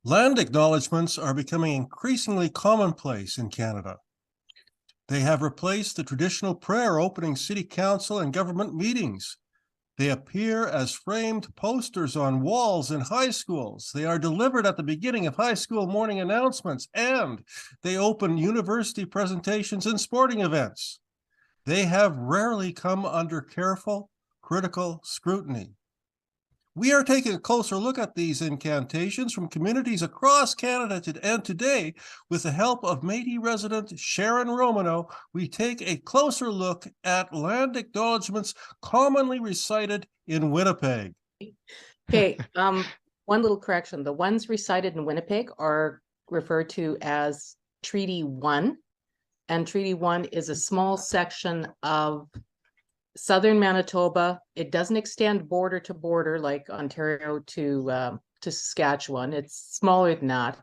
Land acknowledgements are becoming increasingly commonplace in Canada. They have replaced the traditional prayer opening city council and government meetings. They appear as framed posters on walls in high schools. They are delivered at the beginning of high school morning announcements, and they open university presentations and sporting events. They have rarely come under careful, critical scrutiny. We are taking a closer look at these incantations from communities across Canada and today, with the help of Métis resident Sharon Romanow, we take a closer look at land acknowledgements commonly recited in Winnipeg. Okay, one little correction. The ones recited in Winnipeg are referred to as Treaty 1, and Treaty 1 is a small section of southern Manitoba. It doesn't extend border to border like Ontario to Saskatchewan. It's smaller than that,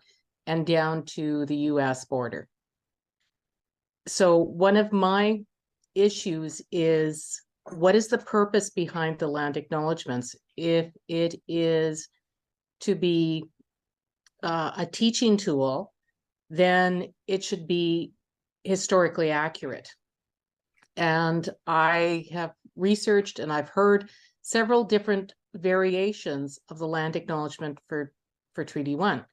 and down to the US border. So one of my issues is, what is the purpose behind the land acknowledgements? If it is to be a teaching tool, then it should be historically accurate. And I have researched and I've heard several different variations of the land acknowledgement for Treaty 1.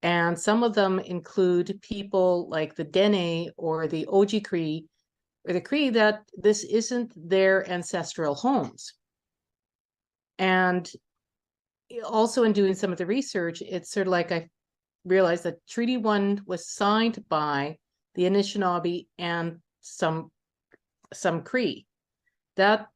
And some of them include people like the Dene or the Oji Cree, or the Cree, that this isn't their ancestral homes. And also in doing some of the research, it's sort of like I realized that Treaty 1 was signed by the Anishinaabe and some Cree.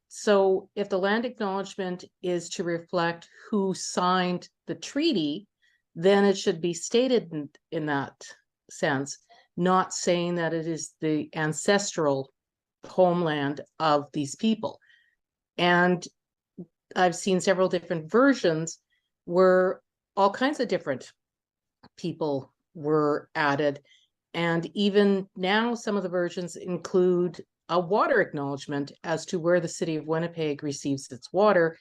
So if the land acknowledgement is to reflect who signed the treaty, then it should be stated in that sense, not saying that it is the ancestral homeland of these people. And I've seen several different versions where all kinds of different people were added. And even now, some of the versions include a water acknowledgement as to where the city of Winnipeg receives its water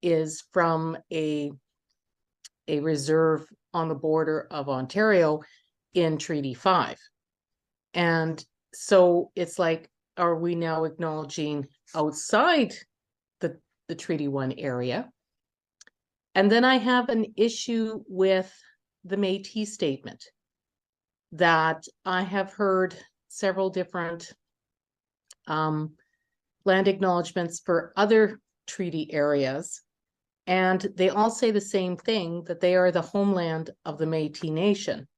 is from a reserve on the border of Ontario in Treaty 5. And so it's like, are we now acknowledging outside the Treaty 1 area? And then I have an issue with the Métis statement, that I have heard several different land acknowledgements for other treaty areas, and they all say the same thing, that they are the homeland of the Métis Nation.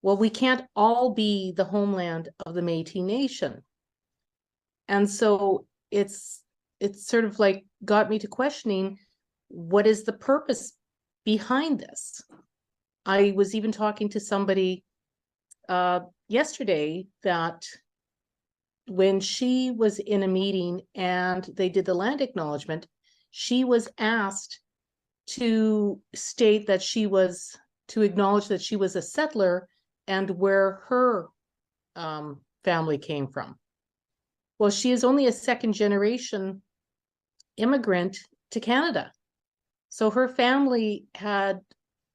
Well, we can't all be the homeland of the Métis Nation. And so it's sort of like got me to questioning, what is the purpose behind this? I was even talking to somebody yesterday that when she was in a meeting and they did the land acknowledgement, she was asked to state that to acknowledge that she was a settler and where her family came from. Well, she is only a second generation immigrant to Canada. So her family had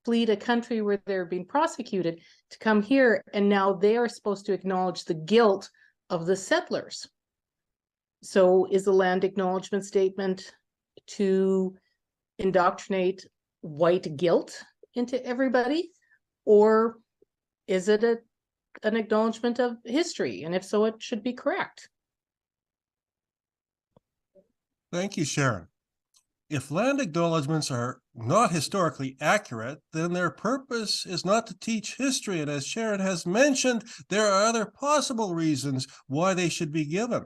fled a country where they're being prosecuted to come here, and now they are supposed to acknowledge the guilt of the settlers. So is the land acknowledgement statement to indoctrinate white guilt into everybody, or is it an acknowledgement of history? And if so, it should be correct. Thank you, Sharon. If land acknowledgements are not historically accurate, then their purpose is not to teach history. And as Sharon has mentioned, there are other possible reasons why they should be given.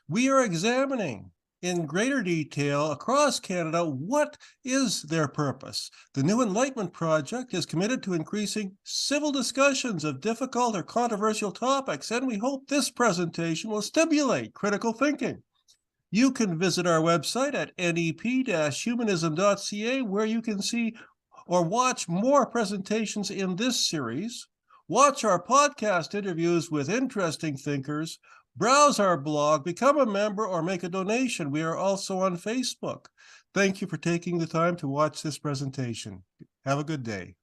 We are examining in greater detail across Canada what is their purpose. The new Enlightenment Project is committed to increasing civil discussions of difficult or controversial topics, and we hope this presentation will stimulate critical thinking. You can visit our website at nep-humanism.ca, where you can see or watch more presentations in this series, watch our podcast interviews with interesting thinkers, browse our blog, become a member, or make a donation. We are also on Facebook. Thank you for taking the time to watch this presentation. Have a good day.